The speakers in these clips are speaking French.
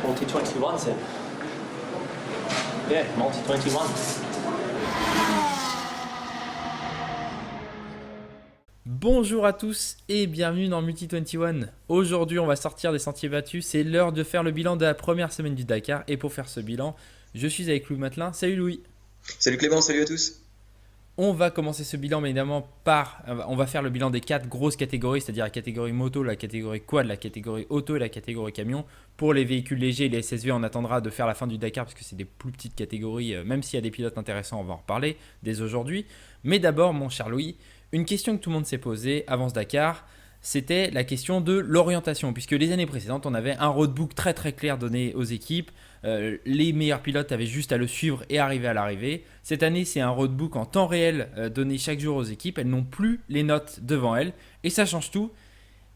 Multi 21, c'est. Yeah, Multi 21. Bonjour à tous et bienvenue dans Multi 21. Aujourd'hui, on va sortir des sentiers battus. C'est l'heure de faire le bilan de la première semaine du Dakar. Et pour faire ce bilan, je suis avec Louis Matelin. Salut Louis. Salut Clément, salut à tous. On va commencer ce bilan, mais évidemment, on va faire le bilan des 4 grosses catégories, c'est-à-dire la catégorie moto, la catégorie quad, la catégorie auto et la catégorie camion. Pour les véhicules légers et les SSV, on attendra de faire la fin du Dakar parce que c'est des plus petites catégories, même s'il y a des pilotes intéressants, on va en reparler dès aujourd'hui. Mais d'abord, mon cher Louis, une question que tout le monde s'est posée avant ce Dakar, c'était la question de l'orientation, puisque les années précédentes, on avait un roadbook très très clair donné aux équipes. Les meilleurs pilotes avaient juste à le suivre et arriver à l'arrivée. Cette année, c'est un roadbook en temps réel donné chaque jour aux équipes. Elles n'ont plus les notes devant elles et ça change tout.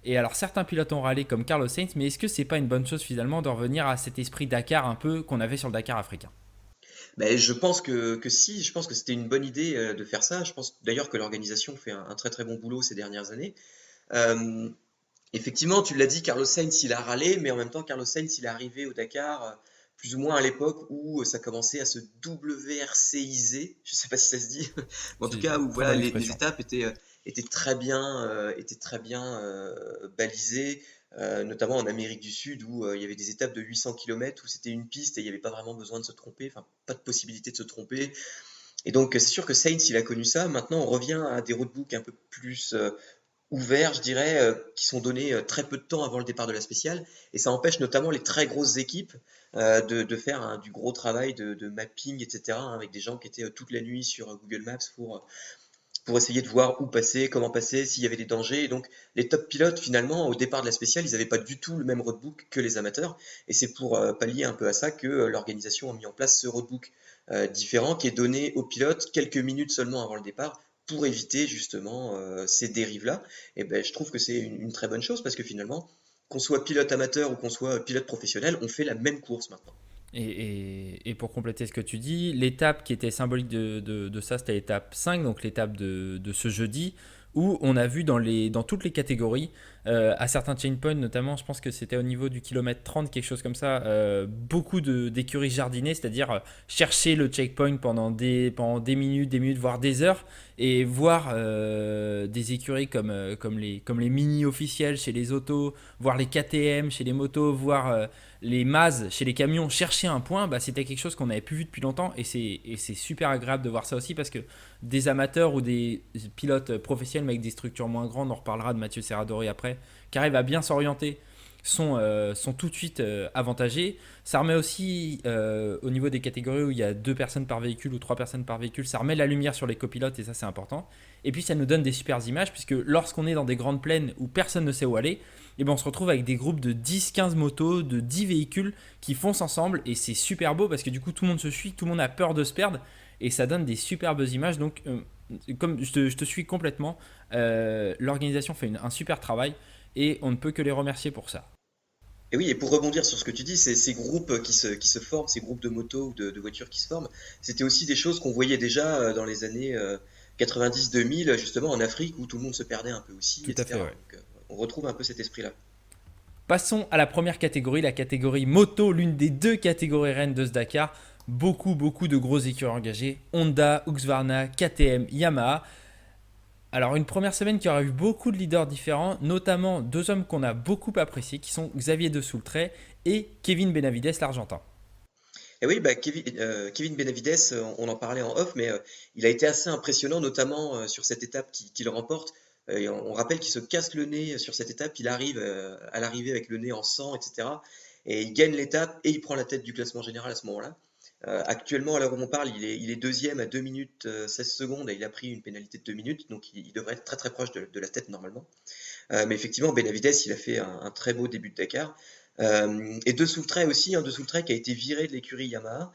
Et alors, certains pilotes ont râlé comme Carlos Sainz, mais est-ce que c'est pas une bonne chose finalement de revenir à cet esprit Dakar un peu qu'on avait sur le Dakar africain? Ben, je pense que si, je pense que c'était une bonne idée de faire ça. Je pense d'ailleurs que l'organisation fait un très très bon boulot ces dernières années. Euh, Effectivement, tu l'as dit, Carlos Sainz il a râlé, mais en même temps Carlos Sainz il est arrivé au Dakar plus ou moins à l'époque où ça commençait à se WRCiser. Je sais pas si ça se dit, mais en tout C'est cas une où très voilà bonne les expression. étapes étaient très bien balisées. Notamment en Amérique du Sud où il y avait des étapes de 800 km où c'était une piste et il n'y avait pas vraiment besoin de se tromper, enfin pas de possibilité de se tromper. Et donc c'est sûr que Sainz il a connu ça. Maintenant on revient à des roadbooks un peu plus ouverts, je dirais, qui sont donnés très peu de temps avant le départ de la spéciale. Et ça empêche notamment les très grosses équipes de faire du gros travail de mapping, etc., hein, avec des gens qui étaient toute la nuit sur Google Maps pour essayer de voir où passer, comment passer, s'il y avait des dangers. Et donc, les top pilotes, finalement, au départ de la spéciale, ils n'avaient pas du tout le même roadbook que les amateurs. Et c'est pour pallier un peu à ça que l'organisation a mis en place ce roadbook différent qui est donné aux pilotes quelques minutes seulement avant le départ pour éviter justement ces dérives-là. Et ben, je trouve que c'est une très bonne chose parce que finalement, qu'on soit pilote amateur ou qu'on soit pilote professionnel, on fait la même course maintenant. Et pour compléter ce que tu dis, l'étape qui était symbolique de ça, c'était l'étape 5, donc l'étape de ce jeudi, où on a vu dans toutes les catégories, à certains checkpoints notamment, je pense que c'était au niveau du kilomètre 30, quelque chose comme ça, beaucoup d'écuries jardinées, c'est-à-dire chercher le checkpoint pendant des minutes, voire des heures, et voir des écuries comme les mini officiels chez les autos, voir les KTM chez les motos, voir les MAZ chez les camions chercher un point, bah, c'était quelque chose qu'on n'avait plus vu depuis longtemps et c'est super agréable de voir ça aussi parce que des amateurs ou des pilotes professionnels mais avec des structures moins grandes, on reparlera de Mathieu Serradori après, qui arrivent à bien s'orienter, sont tout de suite avantagés. Ça remet aussi au niveau des catégories où il y a 2 personnes par véhicule ou 3 personnes par véhicule, ça remet la lumière sur les copilotes et ça c'est important. Et puis ça nous donne des super images puisque lorsqu'on est dans des grandes plaines où personne ne sait où aller, et ben on se retrouve avec des groupes de 10-15 motos, de 10 véhicules qui foncent ensemble et c'est super beau parce que du coup tout le monde se suit, tout le monde a peur de se perdre et ça donne des superbes images. Donc comme je te suis complètement, l'organisation fait un super travail et on ne peut que les remercier pour ça. Et oui, et pour rebondir sur ce que tu dis, c'est ces groupes qui se forment, ces groupes de motos ou de voitures qui se forment, c'était aussi des choses qu'on voyait déjà dans les années 90-2000, justement en Afrique, où tout le monde se perdait un peu aussi, Tout à fait, etc. ouais. Donc on retrouve un peu cet esprit-là. Passons à la première catégorie, la catégorie moto, l'une des 2 catégories reines de ce Dakar. Beaucoup de grosses écuries engagées. Honda, Husqvarna, KTM, Yamaha. Alors une première semaine qui aura eu beaucoup de leaders différents, notamment 2 hommes qu'on a beaucoup appréciés, qui sont Xavier de Soultray et Kevin Benavides, l'Argentin. Et oui, bah, Kevin Benavides, on en parlait en off, mais il a été assez impressionnant, notamment sur cette étape qu'il remporte. Et on rappelle qu'il se casse le nez sur cette étape, il arrive à l'arrivée avec le nez en sang, etc. Et il gagne l'étape et il prend la tête du classement général à ce moment-là. Actuellement, à l'heure où on parle, il est deuxième à 2 minutes 16 secondes et il a pris une pénalité de 2 minutes, donc il devrait être très très proche de la tête normalement. Mais effectivement, Benavides, il a fait un très beau début de Dakar. Et De Soultray aussi, hein, De Soultray qui a été viré de l'écurie Yamaha,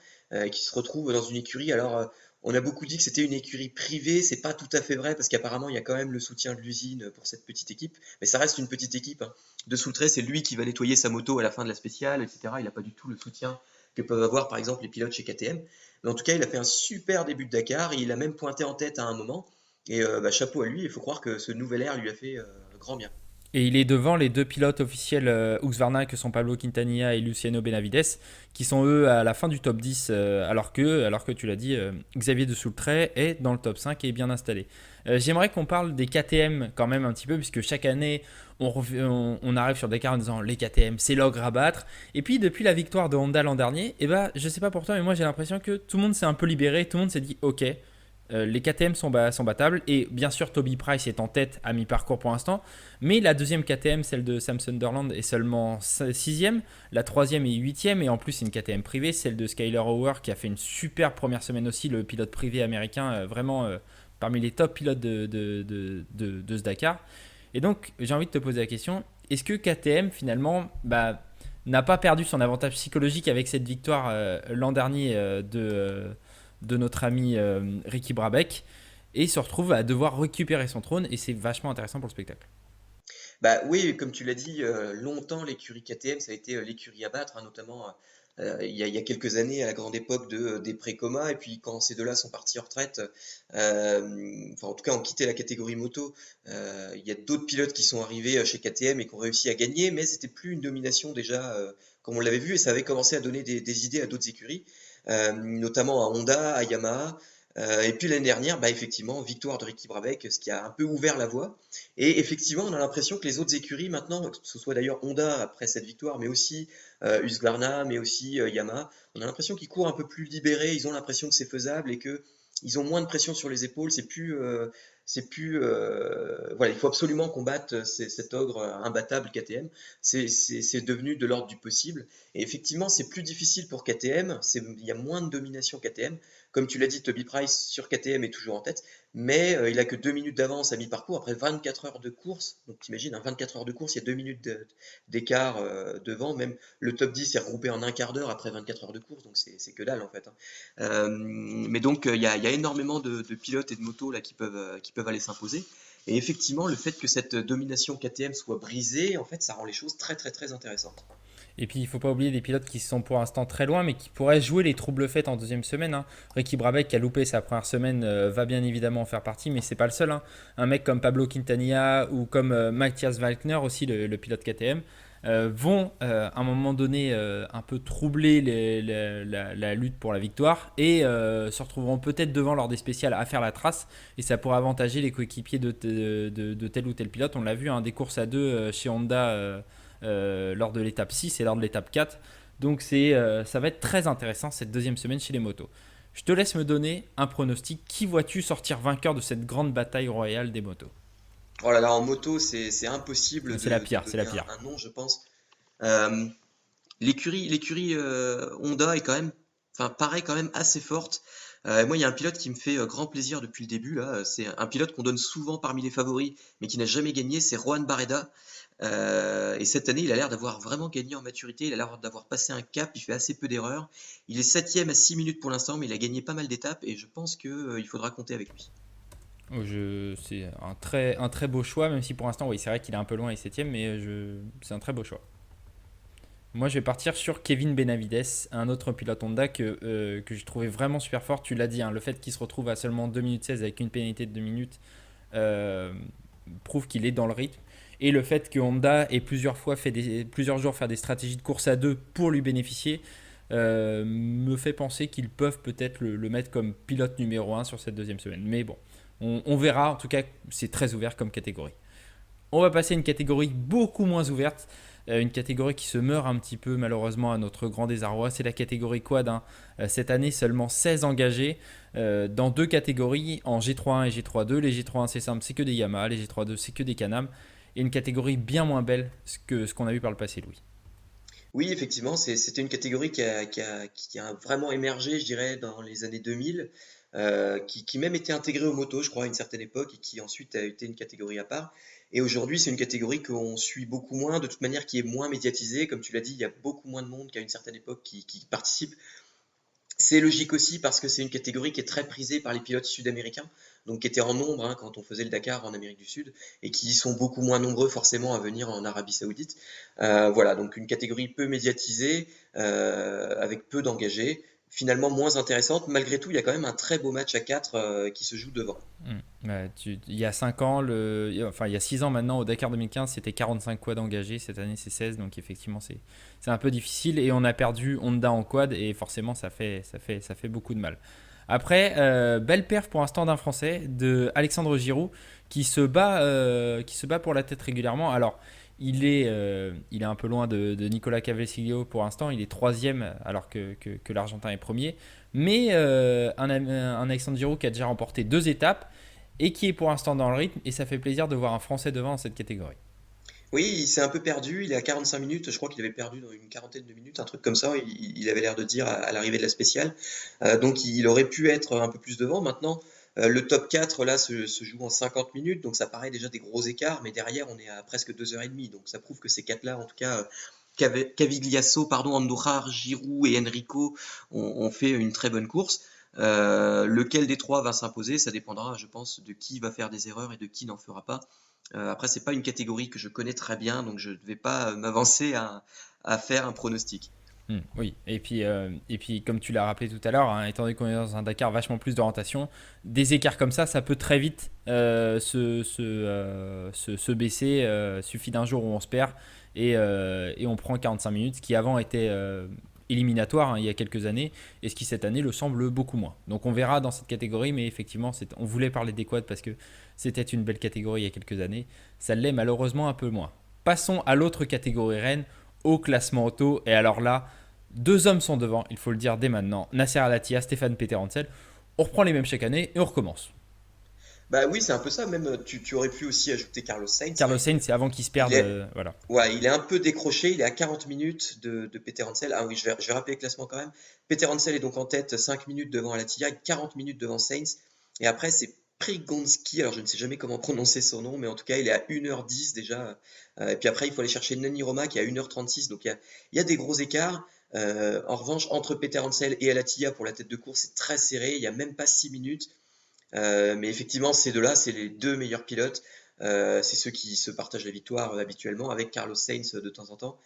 qui se retrouve dans une écurie. Alors, on a beaucoup dit que c'était une écurie privée, c'est pas tout à fait vrai parce qu'apparemment il y a quand même le soutien de l'usine pour cette petite équipe, mais ça reste une petite équipe, hein. De Soultray, c'est lui qui va nettoyer sa moto à la fin de la spéciale, etc. Il n'a pas du tout le soutien que peuvent avoir par exemple les pilotes chez KTM. Mais en tout cas, il a fait un super début de Dakar, il a même pointé en tête à un moment. Et bah, chapeau à lui, il faut croire que ce nouvel air lui a fait grand bien. Et il est devant les deux pilotes officiels Husqvarna que sont Pablo Quintanilla et Luciano Benavides, qui sont eux à la fin du top 10, alors que tu l'as dit, Xavier de Soultret est dans le top 5 et est bien installé. J'aimerais qu'on parle des KTM quand même un petit peu, puisque chaque année, on arrive sur Dakar en disant les KTM, c'est l'ogre à battre. Et puis depuis la victoire de Honda l'an dernier, eh ben, je sais pas pour toi, mais moi j'ai l'impression que tout le monde s'est un peu libéré, tout le monde s'est dit ok, les KTM sont battables et bien sûr Toby Price est en tête à mi-parcours pour l'instant, mais la deuxième KTM, celle de Sam Sunderland, est seulement sixième, la troisième est huitième et en plus c'est une KTM privée, celle de Skyler Hauer qui a fait une super première semaine aussi, le pilote privé américain, vraiment parmi les top pilotes de ce Dakar. Et donc j'ai envie de te poser la question, est-ce que KTM finalement n'a pas perdu son avantage psychologique avec cette victoire l'an dernier de notre ami Ricky Brabec et se retrouve à devoir récupérer son trône et c'est vachement intéressant pour le spectacle. Bah oui, comme tu l'as dit, longtemps l'écurie KTM, ça a été l'écurie à battre, hein, notamment il y a quelques années, à la grande époque des Précomas, et puis quand ces deux-là sont partis en retraite, enfin en tout cas ont quitté la catégorie moto, il y a d'autres pilotes qui sont arrivés chez KTM et qui ont réussi à gagner, mais c'était plus une domination déjà comme on l'avait vu, et ça avait commencé à donner des idées à d'autres écuries, notamment à Honda, à Yamaha. Et puis l'année dernière, bah effectivement, victoire de Ricky Brabec, ce qui a un peu ouvert la voie. Et effectivement, on a l'impression que les autres écuries maintenant, que ce soit d'ailleurs Honda après cette victoire, mais aussi Husqvarna, mais aussi Yamaha, on a l'impression qu'ils courent un peu plus libérés, ils ont l'impression que c'est faisable et que ils ont moins de pression sur les épaules. Voilà, il faut absolument combattre cet ogre imbattable KTM. C'est devenu de l'ordre du possible. Et effectivement, c'est plus difficile pour KTM. Il y a moins de domination KTM. Comme tu l'as dit, Toby Price sur KTM est toujours en tête, mais il a que 2 minutes d'avance à mi-parcours après 24 heures de course. Donc t'imagines, hein, 24 heures de course, il y a 2 minutes d'écart devant. Même le top 10 est regroupé en un quart d'heure après 24 heures de course, donc c'est que dalle en fait, hein. Mais donc il y a énormément de pilotes et de motos là qui peuvent aller s'imposer. Et effectivement, le fait que cette domination KTM soit brisée, en fait, ça rend les choses très très très intéressantes. Et puis il ne faut pas oublier des pilotes qui sont pour l'instant très loin mais qui pourraient jouer les troubles faits en deuxième semaine, hein. Ricky Brabec qui a loupé sa première semaine va bien évidemment en faire partie mais c'est pas le seul, hein. Un mec comme Pablo Quintanilla ou comme Matthias Walkner aussi le pilote KTM vont à un moment donné un peu troubler la lutte pour la victoire et se retrouveront peut-être devant lors des spéciales à faire la trace et ça pourrait avantager les coéquipiers de tel ou tel pilote. On l'a vu, hein, des courses à deux chez Honda lors de l'étape 6 et lors de l'étape 4. Donc ça va être très intéressant cette deuxième semaine chez les motos. Je te laisse me donner un pronostic. Qui vois-tu sortir vainqueur de cette grande bataille royale des motos? Oh là là, en moto, c'est impossible C'est la de pire, c'est la donner un, pire. un nom, je pense. Euh, l'écurie Honda est quand même, enfin, paraît quand même assez forte. Moi, il y a un pilote qui me fait grand plaisir depuis le début là. C'est un pilote qu'on donne souvent parmi les favoris, mais qui n'a jamais gagné. C'est Juan Barreda. Et cette année, il a l'air d'avoir vraiment gagné en maturité. Il a l'air d'avoir passé un cap. Il fait assez peu d'erreurs. Il est septième à 6 minutes pour l'instant, mais il a gagné pas mal d'étapes et je pense que il faudra compter avec lui. C'est un très beau choix, même si pour l'instant, oui, c'est vrai qu'il est un peu loin et septième, mais c'est un très beau choix. Moi, je vais partir sur Kevin Benavides, un autre pilote Honda que j'ai trouvé vraiment super fort. Tu l'as dit, hein, le fait qu'il se retrouve à seulement 2 minutes 16 avec une pénalité de 2 minutes euh, prouve qu'il est dans le rythme. Et le fait que Honda ait plusieurs jours faire des stratégies de course à deux pour lui bénéficier me fait penser qu'ils peuvent peut-être le mettre comme pilote numéro un sur cette deuxième semaine. Mais bon, on verra. En tout cas, c'est très ouvert comme catégorie. On va passer à une catégorie beaucoup moins ouverte, une catégorie qui se meurt un petit peu malheureusement à notre grand désarroi, c'est la catégorie quad, hein. Cette année, seulement 16 engagés dans deux catégories, en G3.1 et G3.2. Les G3.1 c'est simple, c'est que des Yamaha, les G3.2 c'est que des Can-Am, et une catégorie bien moins belle que ce qu'on a vu par le passé, Louis. Oui, effectivement, c'était une catégorie qui a vraiment émergé, je dirais, dans les années 2000, qui même était intégrée aux motos, je crois, à une certaine époque, et qui ensuite a été une catégorie à part. Et aujourd'hui, c'est une catégorie qu'on suit beaucoup moins, de toute manière, qui est moins médiatisée. Comme tu l'as dit, il y a beaucoup moins de monde qu'à une certaine époque qui participe. C'est logique aussi parce que c'est une catégorie qui est très prisée par les pilotes sud-américains, donc qui étaient en nombre hein, quand on faisait le Dakar en Amérique du Sud, et qui sont beaucoup moins nombreux forcément à venir en Arabie Saoudite. Voilà, donc une catégorie peu médiatisée, avec peu d'engagés, finalement moins intéressante. Malgré tout, il y a quand même un très beau match à 4 qui se joue devant. Ouais, il y a 5 ans, enfin il y a 6 ans maintenant, au Dakar 2015, c'était 45 quads engagés. Cette année, c'est 16. Donc effectivement, c'est un peu difficile. Et on a perdu Honda en quad. Et forcément, ça fait beaucoup de mal. Après, belle perf pour l'instant d'un Français, de Alexandre Giroud, qui se bat pour la tête régulièrement. Alors, il est un peu loin de Nicolas Cavecillo pour l'instant. Il est troisième alors que l'Argentin est premier. Mais un Alexandre Giroud qui a déjà remporté 2 étapes et qui est pour l'instant dans le rythme. Et ça fait plaisir de voir un Français devant dans cette catégorie. Oui, il s'est un peu perdu, il est à 45 minutes, je crois qu'il avait perdu dans une quarantaine de minutes, un truc comme ça, il avait l'air de dire à l'arrivée de la spéciale. Donc il aurait pu être un peu plus devant. Maintenant, le top 4 là se joue en 50 minutes, donc ça paraît déjà des gros écarts, mais derrière on est à presque 2h30, donc ça prouve que ces quatre-là, en tout cas Cavigliasso, pardon, Andújar, Giroud et Enrico ont fait une très bonne course. Lequel des trois va s'imposer, ça dépendra, je pense, de qui va faire des erreurs et de qui n'en fera pas. Après, c'est pas une catégorie que je connais très bien, donc je ne vais pas m'avancer à faire un pronostic. Oui, et puis comme tu l'as rappelé tout à l'heure, hein, étant donné qu'on est dans un Dakar vachement plus d'orientation, des écarts comme ça peut très vite se baisser. Suffit d'un jour où on se perd et on prend 45 minutes, ce qui avant était éliminatoire, hein, il y a quelques années, et ce qui cette année le semble beaucoup moins. Donc on verra dans cette catégorie, mais effectivement, on voulait parler des quads parce que c'était une belle catégorie il y a quelques années. Ça l'est malheureusement un peu moins. Passons à l'autre catégorie reine, au classement auto, et alors là, 2 hommes sont devant, il faut le dire dès maintenant. Nasser Al-Attiyah, Stéphane Peterhansel. On reprend les mêmes chaque année et on recommence. Bah oui, c'est un peu ça, même tu aurais pu aussi ajouter Carlos Sainz, hein, Carlos Sainz, c'est avant qu'il se il perde. est, Voilà. ouais, il est un peu décroché, il est à 40 minutes de Peter Hansel. Ah oui, je vais rappeler le classement quand même. Peter Hansel est donc en tête, 5 minutes devant Alatia, 40 minutes devant Sainz. Et après, c'est Prigonski, alors je ne sais jamais comment prononcer son nom, mais en tout cas, il est à 1h10 déjà. Et puis après, il faut aller chercher Nani Roma qui est à 1h36, donc il y a des gros écarts. En revanche, entre Peter Hansel et Alatia pour la tête de course, c'est très serré, il n'y a même pas 6 minutes. Mais effectivement, ces deux-là, c'est les deux meilleurs pilotes. C'est ceux qui se partagent la victoire habituellement, avec Carlos Sainz de temps en temps.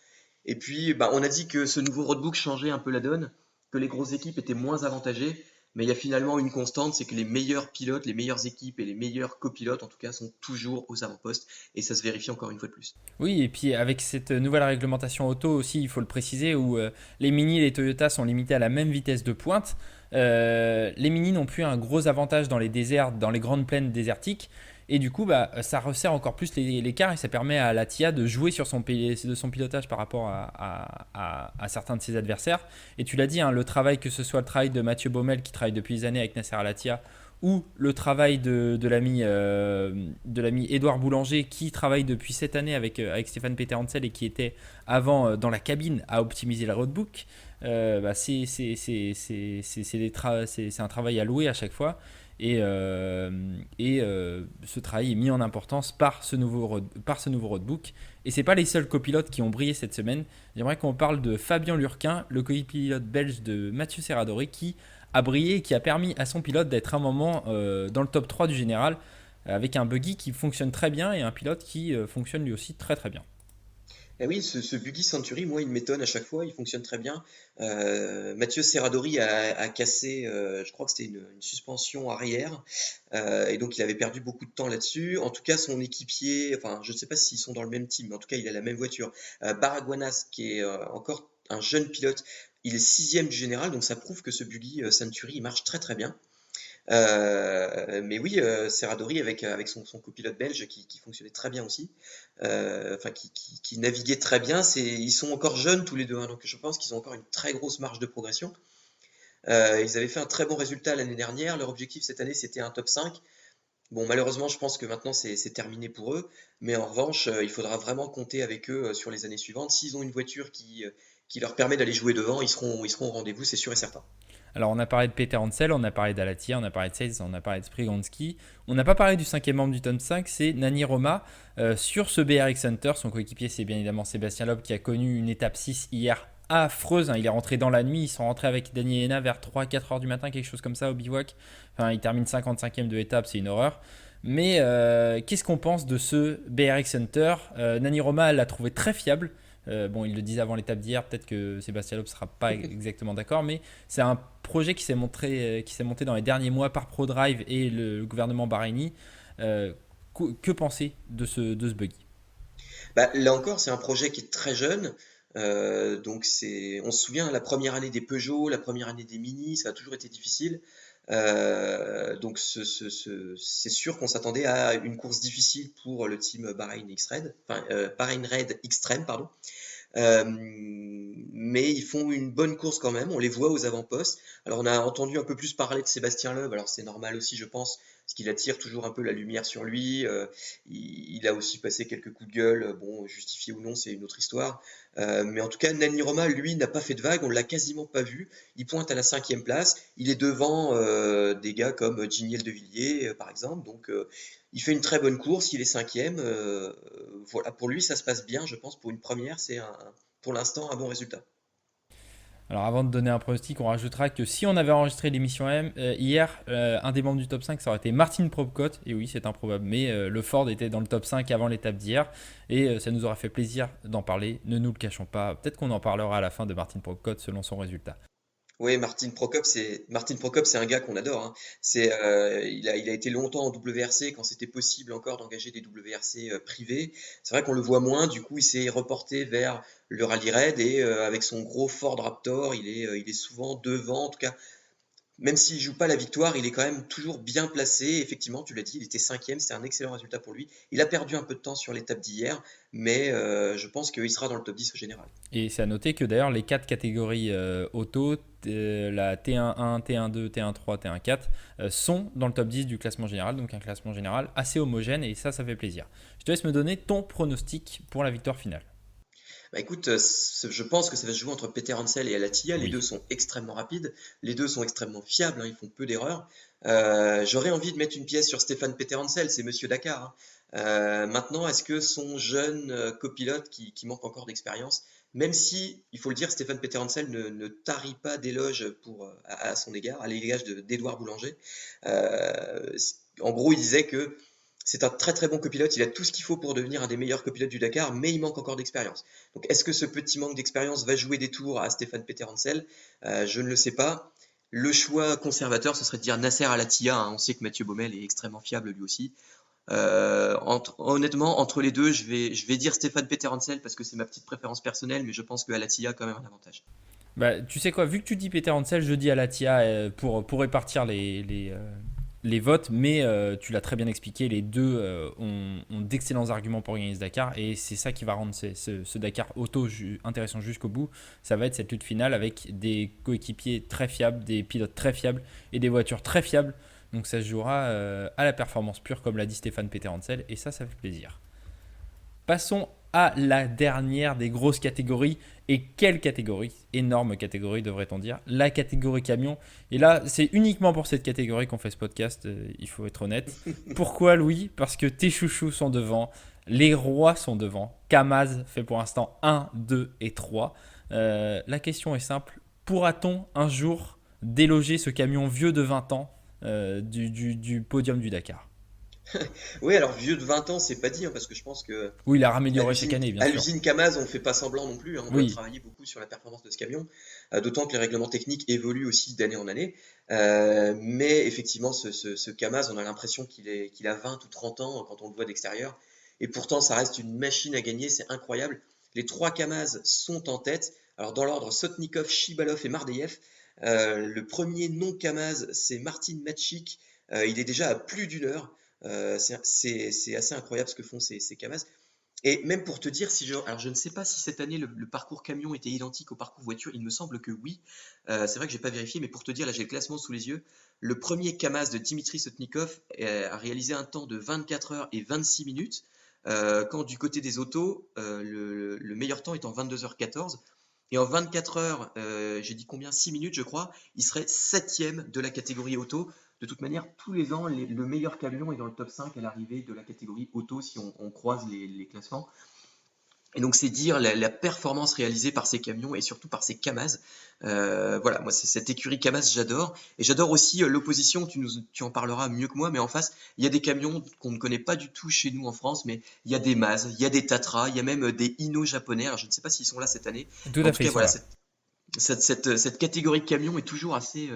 Et puis, bah, on a dit que ce nouveau roadbook changeait un peu la donne, que les grosses équipes étaient moins avantagées, mais il y a finalement une constante, c'est que les meilleurs pilotes, les meilleures équipes et les meilleurs copilotes, en tout cas, sont toujours aux avant-postes, et ça se vérifie encore une fois de plus. Oui, et puis avec cette nouvelle réglementation auto aussi, il faut le préciser, où les Mini et les Toyota sont limités à la même vitesse de pointe. Les Mini n'ont plus un gros avantage dans les déserts, dans les grandes plaines désertiques. Et du coup, bah, ça resserre encore plus l'écart et ça permet à la TIA de jouer sur de son pilotage par rapport à certains de ses adversaires. Et tu l'as dit, hein, le travail, que ce soit le travail de Mathieu Baumel qui travaille depuis des années avec Nasser Al-Attiyah, ou le travail de l'ami Édouard Boulanger qui travaille depuis cette année avec Stéphane Peterhansel et qui était avant dans la cabine à optimiser le roadbook. Bah, c'est un travail à louer à chaque fois. Et ce travail est mis en importance par ce nouveau roadbook. Et ce n'est pas les seuls copilotes qui ont brillé cette semaine. J'aimerais qu'on parle de Fabien Lurquin, le copilote belge de Mathieu Serradori, qui a brillé et qui a permis à son pilote d'être un moment dans le top 3 du général, avec un buggy qui fonctionne très bien et un pilote qui fonctionne lui aussi très très bien. Eh oui, ce Buggy Century, moi, il m'étonne à chaque fois, il fonctionne très bien. Mathieu Serradori a cassé, je crois que c'était une suspension arrière, et donc il avait perdu beaucoup de temps là-dessus. En tout cas, son équipier, enfin, je ne sais pas s'ils sont dans le même team, mais en tout cas, il a la même voiture. Baraguanas, qui est encore un jeune pilote, il est sixième du général, donc ça prouve que ce Buggy Century, il marche très très bien. Mais oui, Serradori avec son copilote belge qui fonctionnait très bien aussi, enfin qui naviguait très bien. Ils sont encore jeunes tous les deux, hein, donc je pense qu'ils ont encore une très grosse marge de progression. Ils avaient fait un très bon résultat l'année dernière. Leur objectif cette année, c'était un top 5. Bon, malheureusement, je pense que maintenant c'est terminé pour eux. Mais en revanche, il faudra vraiment compter avec eux sur les années suivantes. S'ils ont une voiture qui leur permet d'aller jouer devant, ils seront au rendez-vous, c'est sûr et certain. Alors on a parlé de Peter Hansel, on a parlé d'Alatia, on a parlé de Sainz, on a parlé de Sprigonski. On n'a pas parlé du cinquième membre du top 5, c'est Nani Roma. Sur ce BRX Center, son coéquipier c'est bien évidemment Sébastien Loeb qui a connu une étape 6 hier affreuse, hein. Il est rentré dans la nuit, ils sont rentrés avec Daniel Hena vers 3-4 heures du matin, quelque chose comme ça au bivouac. Enfin, il termine 55e de l'étape, c'est une horreur. Mais qu'est-ce qu'on pense de ce BRX Center? Nani Roma l'a trouvé très fiable, Bon, il le disait avant l'étape d'hier, peut-être que Sébastien Loeb ne sera pas exactement d'accord, mais c'est un projet qui s'est monté dans les derniers mois par ProDrive et le gouvernement bahreïni. Euh, que penser de ce buggy? Bah, là encore, c'est un projet qui est très jeune. Donc on se souvient, la première année des Peugeot, la première année des Mini, ça a toujours été difficile. Donc c'est sûr qu'on s'attendait à une course difficile pour le team Bahrain X-Red, enfin Bahrain Red Extreme, pardon. Mais ils font une bonne course quand même, on les voit aux avant-postes. Alors on a entendu un peu plus parler de Sébastien Loeb, alors c'est normal aussi je pense, parce qu'il attire toujours un peu la lumière sur lui. Il a aussi passé quelques coups de gueule, bon, justifié ou non, c'est une autre histoire. Mais en tout cas, Nani Roma, lui, n'a pas fait de vague, on l'a quasiment pas vu. Il pointe à la 5e place, il est devant des gars comme Giniel De Villiers, par exemple, donc il fait une très bonne course, il est 5e. Voilà, pour lui, ça se passe bien, je pense. Pour une première, pour l'instant un bon résultat. Alors avant de donner un pronostic, on rajoutera que si on avait enregistré l'émission M hier, un des membres du top 5, ça aurait été Martin Probcott. Et oui, c'est improbable, mais le Ford était dans le top 5 avant l'étape d'hier. Et ça nous aura fait plaisir d'en parler, ne nous le cachons pas. Peut-être qu'on en parlera à la fin de Martin Probcott selon son résultat. Oui, Martin Prokop, c'est un gars qu'on adore, hein. Il a été longtemps en WRC quand c'était possible encore d'engager des WRC privés. C'est vrai qu'on le voit moins, du coup il s'est reporté vers le Rallye Raid et avec son gros Ford Raptor, il est souvent devant. En tout cas, même s'il joue pas la victoire, il est quand même toujours bien placé. Effectivement, tu l'as dit, il était 5e, c'était un excellent résultat pour lui. Il a perdu un peu de temps sur l'étape d'hier, mais je pense qu'il sera dans le top 10 au général. Et c'est à noter que d'ailleurs les quatre catégories auto, la T11, T12, T13, T14, sont dans le top 10 du classement général, donc un classement général assez homogène et ça fait plaisir. Je te laisse me donner ton pronostic pour la victoire finale. Bah écoute, je pense que ça va se jouer entre Peter Hansel et Alatia. Les deux Oui. sont extrêmement rapides, les deux sont extrêmement fiables, hein, ils font peu d'erreurs. J'aurais envie de mettre une pièce sur Stéphane Peter Hansel, c'est Monsieur Dakar, hein. Maintenant, est-ce que son jeune copilote qui manque encore d'expérience, même si, il faut le dire, Stéphane Peter Hansel ne tarit pas d'éloges à son égard, à l'égard d'Édouard Boulanger. Euh, En gros, il disait que c'est un très très bon copilote, il a tout ce qu'il faut pour devenir un des meilleurs copilotes du Dakar, mais il manque encore d'expérience. Donc est-ce que ce petit manque d'expérience va jouer des tours à Stéphane Peter Hansel? Je ne le sais pas. Le choix conservateur, ce serait de dire Nasser Al-Attiyah, hein. On sait que Mathieu Baumel est extrêmement fiable lui aussi. Honnêtement, entre les deux, je vais dire Stéphane Peter Hansel parce que c'est ma petite préférence personnelle, mais je pense que Al-Attiyah a quand même un avantage. Bah, tu sais quoi, vu que tu dis Peter Hansel, je dis à la TIA pour répartir les votes, mais tu l'as très bien expliqué, les deux ont d'excellents arguments pour gagner ce Dakar, et c'est ça qui va rendre ce Dakar auto intéressant jusqu'au bout. Ça va être cette lutte finale avec des coéquipiers très fiables, des pilotes très fiables et des voitures très fiables. Donc ça se jouera à la performance pure, comme l'a dit Stéphane Peter Hansel, et ça fait plaisir. Passons à la dernière des grosses catégories. Et quelle catégorie? Énorme catégorie devrait-on dire. La catégorie camion. Et là, c'est uniquement pour cette catégorie qu'on fait ce podcast, il faut être honnête. Pourquoi Louis? Parce que tes chouchous sont devant, les rois sont devant. Kamaz fait pour l'instant 1, 2 et 3. La question est simple. Pourra-t-on un jour déloger ce camion vieux de 20 ans du podium du Dakar? Oui, alors vieux de 20 ans, c'est pas dit, hein, parce que je pense que Oui, il a À amélioré chaque l'usine, année, bien à sûr. l'usine Kamaz, on fait pas semblant non plus, hein. On doit Oui, travailler beaucoup sur la performance de ce camion, d'autant que les règlements techniques évoluent aussi d'année en année. Mais effectivement, ce Kamaz, on a l'impression qu'il a 20 ou 30 ans quand on le voit d'extérieur. Et pourtant, ça reste une machine à gagner, c'est incroyable. Les trois Kamaz sont en tête. Alors dans l'ordre, Sotnikov, Shibalov et Mardeyev. Le premier non Kamaz, c'est Martin Matchik. Il est déjà à plus d'une heure. C'est assez incroyable ce que font ces Kamaz. Et même pour te dire, alors je ne sais pas si cette année le parcours camion était identique au parcours voiture, il me semble que oui. C'est vrai que j'ai pas vérifié, mais pour te dire, là j'ai le classement sous les yeux. Le premier Kamaz de Dimitri Sotnikov a réalisé un temps de 24 heures et 26 minutes, quand du côté des autos, le meilleur temps est en 22h14. Et en 24 heures, j'ai dit combien? 6 minutes, je crois, il serait septième de la catégorie auto. De toute manière, tous les ans, le meilleur camion est dans le top 5 à l'arrivée de la catégorie auto si on croise les classements. Et donc c'est dire la performance réalisée par ces camions et surtout par ces Kamaz. Voilà, moi c'est cette écurie Kamaz, j'adore. Et j'adore aussi l'opposition, tu en parleras mieux que moi, mais en face, il y a des camions qu'on ne connaît pas du tout chez nous en France, mais il y a des Maz, il y a des Tatra, il y a même des Hino japonais. Alors je ne sais pas s'ils sont là cette année, Tout mais en à tout fait, ils cas sont voilà, là. cette catégorie de camions est toujours assez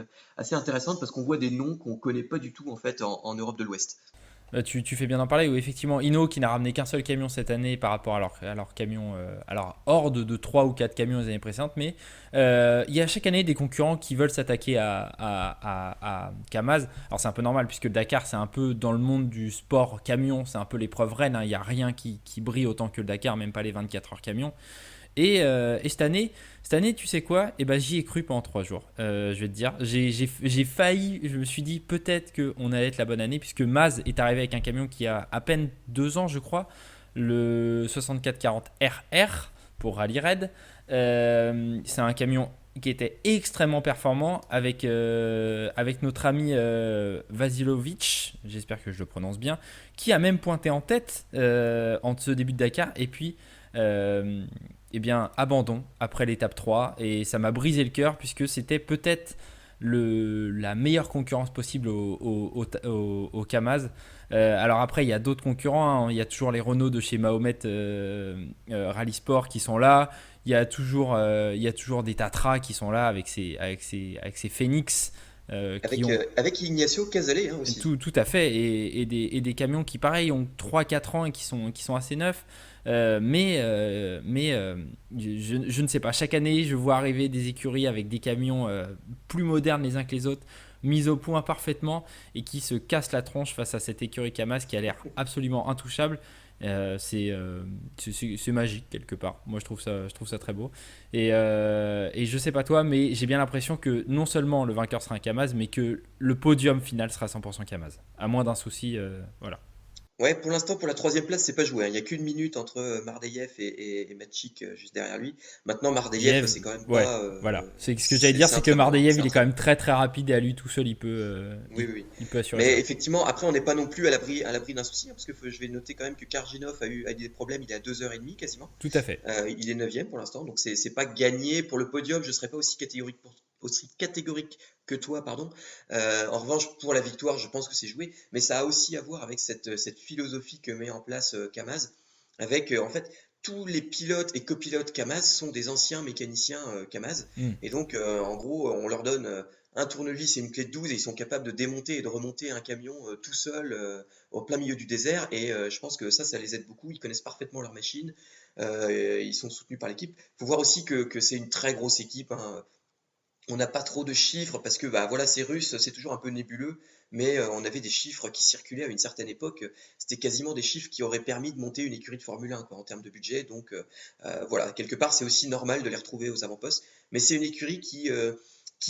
intéressante parce qu'on voit des noms qu'on ne connaît pas du tout en fait en Europe de l'Ouest. Tu fais bien d'en parler, où effectivement, Hino qui n'a ramené qu'un seul camion cette année par rapport à leur camion, à leur horde de 3 ou 4 camions les années précédentes, mais il y a chaque année des concurrents qui veulent s'attaquer à Kamaz. Alors c'est un peu normal puisque le Dakar c'est un peu dans le monde du sport camion, c'est un peu l'épreuve reine, hein. Il n'y a rien qui brille autant que le Dakar, même pas les 24 heures camion. Et cette année, tu sais quoi? Eh ben, j'y ai cru pendant 3 jours. Je vais te dire, j'ai failli. Je me suis dit peut-être qu'on allait être la bonne année, puisque Maz est arrivé avec un camion qui a à peine 2 ans, je crois, le 6440 RR pour Rally Raid. C'est un camion qui était extrêmement performant avec notre ami Vasilovic, j'espère que je le prononce bien, qui a même pointé en tête en ce début de Dakar. Et puis, euh, eh bien, abandon après l'étape 3 et ça m'a brisé le cœur puisque c'était peut-être la meilleure concurrence possible au Kamaz. Alors après, il y a d'autres concurrents, hein. Il y a toujours les Renault de chez Mahomet Rally Sport qui sont là. Il y a toujours des Tatra qui sont là avec ses Phoenix qui ont Avec Ignacio Casale hein, aussi. tout à fait, et des camions qui, pareil, ont 3 4 ans et qui sont assez neufs. Je ne sais pas. Chaque année, je vois arriver des écuries avec des camions plus modernes les uns que les autres, mis au point parfaitement, et qui se cassent la tronche face à cette écurie Kamaz qui a l'air absolument intouchable. C'est magique quelque part. Moi, je trouve ça très beau. Et je sais pas toi, mais j'ai bien l'impression que non seulement le vainqueur sera un Kamaz, mais que le podium final sera 100% Kamaz. À moins d'un souci, voilà. Ouais, pour l'instant, pour la troisième place, c'est pas joué, hein. Il y a qu'une minute entre Mardeyev et Matchik juste derrière lui. Maintenant, Mardeyev, Yev, c'est quand même ouais, pas. voilà. C'est ce que j'allais dire, C'est c'est un que très bon, Mardeyev, c'est il un est quand très même bon. très très rapide et à lui tout seul, Oui, oui, oui. il peut assurer Mais ça. effectivement, après, on n'est pas non plus à l'abri d'un souci, hein, parce que je vais noter quand même que Karginov a eu des problèmes. Il est à 2h30 quasiment. Tout à fait. Il est neuvième pour l'instant, donc c'est pas gagné pour le podium. Je serais pas aussi catégorique que toi, pardon. En revanche, pour la victoire, je pense que c'est joué, mais ça a aussi à voir avec cette philosophie que met en place Kamaz, avec en fait tous les pilotes et copilotes Kamaz sont des anciens mécaniciens Kamaz, Hmm. et donc en gros, on leur donne un tournevis et une clé de 12 et ils sont capables de démonter et de remonter un camion tout seul au plein milieu du désert. Et je pense que ça les aide beaucoup. Ils connaissent parfaitement leur machine. Ils sont soutenus par l'équipe. Il faut voir aussi que c'est une très grosse équipe, hein. On n'a pas trop de chiffres parce que bah, voilà, c'est russe, c'est toujours un peu nébuleux, mais on avait des chiffres qui circulaient à une certaine époque. C'était quasiment des chiffres qui auraient permis de monter une écurie de Formule 1 quoi, en termes de budget. Donc voilà, quelque part, c'est aussi normal de les retrouver aux avant-postes. Mais c'est une écurie qui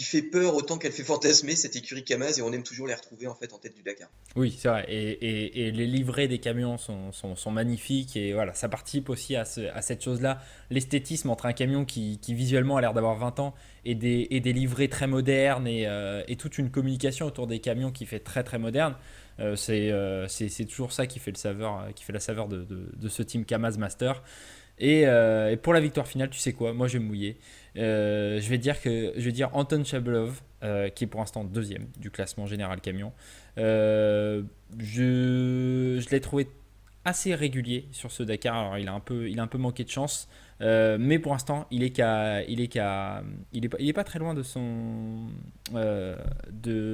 fait peur autant qu'elle fait fantasmer, cette écurie Kamaz, et on aime toujours les retrouver en fait en tête du Dakar. Oui, c'est vrai. Et les livrets des camions sont magnifiques. Et voilà, ça participe aussi à cette chose-là. L'esthétisme entre un camion qui visuellement a l'air d'avoir 20 ans et des livrets très modernes et toute une communication autour des camions qui fait très très moderne. C'est toujours ça qui fait la saveur de ce team Kamaz Master. Et pour la victoire finale, tu sais quoi? Moi, je vais me mouiller. Je vais dire Anton Chablov, qui est pour l'instant deuxième du classement général camion. Euh, je l'ai trouvé assez régulier sur ce Dakar. Alors, il a un peu manqué de chance, mais pour l'instant, il est pas très loin de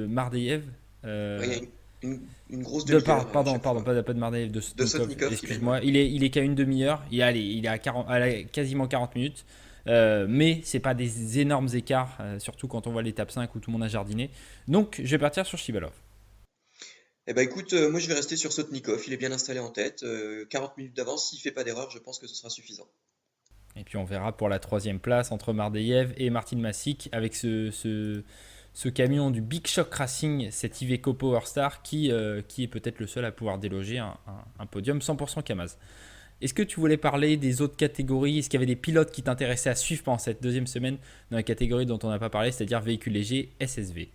Mardeyev. Ouais, il y Euh, a une grosse demi-heure à Pardon, chaque fois. pas de Mardev, de De Sotnikov, Sotnikov, il a une. excuse-moi. Il est qu'à une demi-heure. Il est à, 40 quasiment 40 minutes. Mais c'est pas des énormes écarts, surtout quand on voit l'étape 5 où tout le monde a jardiné. Donc je vais partir sur Shibalov. Eh ben écoute, moi je vais rester sur Sotnikov, il est bien installé en tête, 40 minutes d'avance, s'il fait pas d'erreur, je pense que ce sera suffisant. Et puis on verra pour la troisième place entre Mardeyev et Martin Masic avec ce camion du Big Shock Racing, cet Iveco Power Star qui est peut-être le seul à pouvoir déloger un podium 100% Kamaz. Est-ce que tu voulais parler des autres catégories? Est-ce qu'il y avait des pilotes qui t'intéressaient à suivre pendant cette deuxième semaine dans la catégorie dont on n'a pas parlé, c'est-à-dire véhicules légers SSV?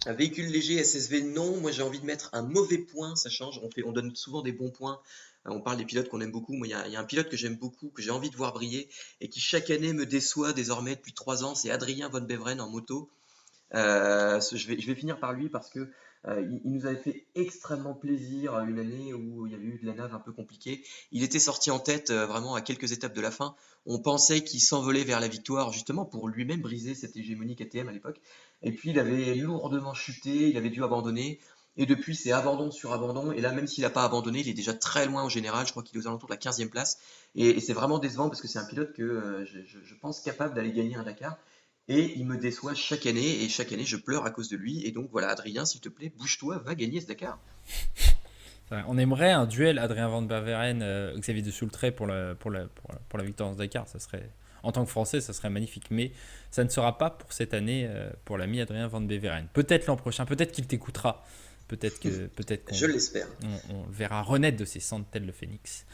Un véhicule léger SSV, non, moi j'ai envie de mettre un mauvais point, ça change, on donne souvent des bons points On parle des pilotes qu'on aime beaucoup. Moi, il y a un pilote que j'aime beaucoup, que j'ai envie de voir briller et qui chaque année me déçoit désormais depuis 3 ans. C'est Adrien Van Beveren en moto. Je vais finir par lui parce que il nous avait fait extrêmement plaisir une année où il y avait eu de la nave un peu compliquée. Il était sorti en tête vraiment à quelques étapes de la fin. On pensait qu'il s'envolait vers la victoire justement pour lui-même briser cette hégémonie KTM à l'époque. Et puis il avait lourdement chuté, il avait dû abandonner. Et depuis, c'est abandon sur abandon. Et là, même s'il n'a pas abandonné, il est déjà très loin en général. Je crois qu'il est aux alentours de la 15e place. Et c'est vraiment décevant parce que c'est un pilote que je pense capable d'aller gagner un Dakar. Et il me déçoit chaque année, et chaque année je pleure à cause de lui. Et donc voilà, Adrien, s'il te plaît, bouge-toi, va gagner ce Dakar. On aimerait un duel Adrien Van Beveren, Xavier de Soultray pour la victoire de Dakar. Ça serait, en tant que Français, ça serait magnifique. Mais ça ne sera pas pour cette année pour l'ami Adrien Van Beveren. Peut-être l'an prochain, peut-être qu'il t'écoutera. Peut-être qu'on Je l'espère. on le verra renaître de ses cendres tel le phénix.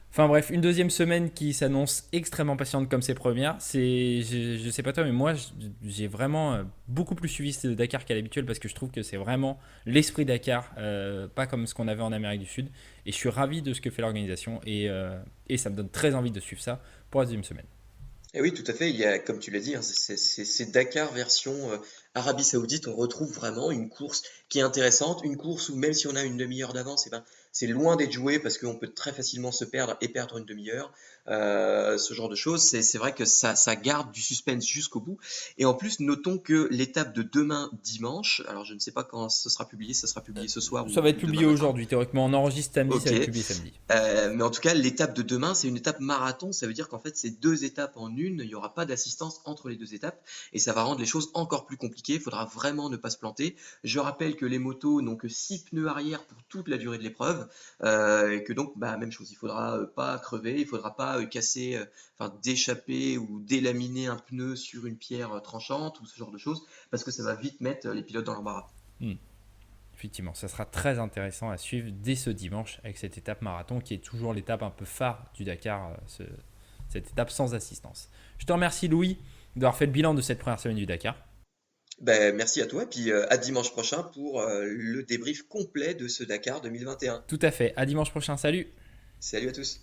Enfin bref, une deuxième semaine qui s'annonce extrêmement patiente comme ses premières. Je sais pas toi, mais moi j'ai vraiment beaucoup plus suivi ce Dakar qu'à l'habituel parce que je trouve que c'est vraiment l'esprit Dakar, pas comme ce qu'on avait en Amérique du Sud. Et je suis ravi de ce que fait l'organisation et ça me donne très envie de suivre ça pour la deuxième semaine. Et oui, tout à fait. Il y a, comme tu l'as dit, hein, c'est Dakar version Arabie Saoudite. On retrouve vraiment une course qui est intéressante, une course où même si on a une demi-heure d'avance, eh ben, c'est loin d'être joué parce qu'on peut très facilement se perdre et perdre une demi-heure. Ce genre de choses, c'est vrai que ça garde du suspense jusqu'au bout. Et en plus, notons que l'étape de demain dimanche, alors je ne sais pas quand ce sera publié ce soir Ça va être ou demain publié matin. aujourd'hui, théoriquement on enregistre samedi, ça Ok. va être publié samedi. Mais en tout cas, l'étape de demain, c'est une étape marathon. Ça veut dire qu'en fait, c'est deux étapes en une. Il n'y aura pas d'assistance entre les deux étapes. Et ça va rendre les choses encore plus compliquées. Il faudra vraiment ne pas se planter. Je rappelle que les motos n'ont que 6 pneus arrière pour toute la durée de l'épreuve. Et que donc, bah, même chose, il faudra pas crever. Il faudra pas casser, enfin, déchapper ou délaminer un pneu sur une pierre tranchante ou ce genre de choses. Parce que ça va vite mettre les pilotes dans l'embarras. Hmm. Effectivement, ça sera très intéressant à suivre dès ce dimanche avec cette étape marathon qui est toujours l'étape un peu phare du Dakar, cette étape sans assistance. Je te remercie Louis d'avoir fait le bilan de cette première semaine du Dakar. Ben, merci à toi. Et puis à dimanche prochain pour le débrief complet de ce Dakar 2021. Tout à fait, à dimanche prochain, salut. Salut à tous.